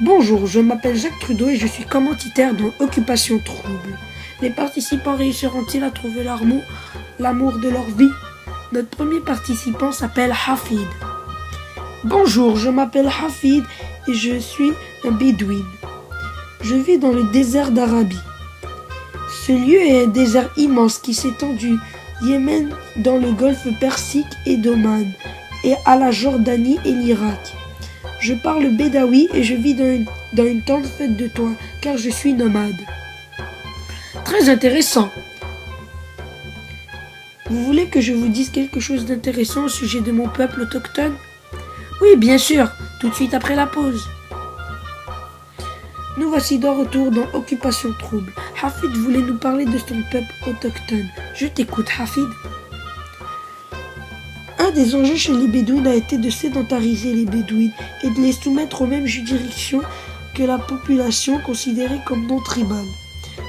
Bonjour, je m'appelle Jacques Trudeau et je suis commanditaire dans Occupation Trouble. Les participants réussiront-ils à trouver l'amour de leur vie? Notre premier participant s'appelle Hafid. Bonjour, je m'appelle Hafid et je suis un bédouin. Je vis dans le désert d'Arabie. Ce lieu est un désert immense qui s'étend du Yémen dans le golfe Persique et d'Oman et à la Jordanie et l'Irak. Je parle bédaoui et je vis dans une tente faite de toit, car je suis nomade. Très intéressant. Vous voulez que je vous dise quelque chose d'intéressant au sujet de mon peuple autochtone? Oui, bien sûr, tout de suite après la pause. Nous voici de retour dans Occupation Trouble. Hafid voulait nous parler de son peuple autochtone. Je t'écoute, Hafid. Un des enjeux chez les Bédouines a été de sédentariser les Bédouines et de les soumettre aux mêmes juridictions que la population considérée comme non tribale.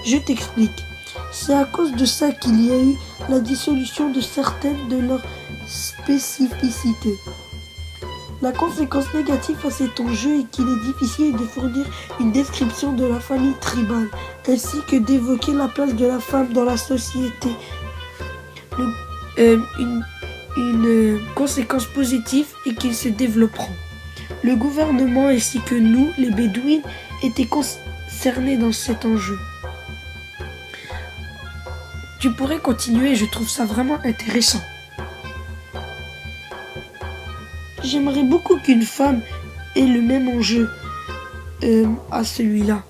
Je t'explique. C'est à cause de ça qu'il y a eu la dissolution de certaines de leurs spécificités. La conséquence négative à cet enjeu est qu'il est difficile de fournir une description de la famille tribale, ainsi que d'évoquer la place de la femme dans la société. Une conséquence positive est qu'ils se développeront. Le gouvernement ainsi que nous, les Bédouines, étaient concernés dans cet enjeu. Tu pourrais continuer, je trouve ça vraiment intéressant. J'aimerais beaucoup qu'une femme ait le même enjeu à celui-là.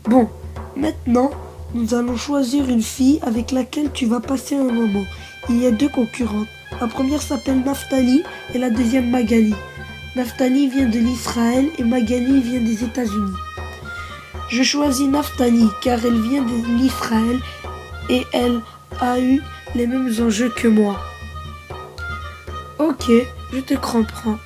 Bon, maintenant, nous allons choisir une fille avec laquelle tu vas passer un moment. Il y a deux concurrentes. La première s'appelle Naftali et la deuxième Magali. Naftali vient de l'Israël et Magali vient des États-Unis. Je choisis Naftali car elle vient de l'Israël et elle a eu les mêmes enjeux que moi. Ok, je te comprends.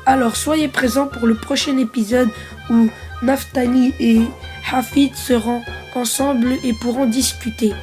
Alors soyez présents pour le prochain épisode où Naftali et Hafid seront ensemble et pourront discuter.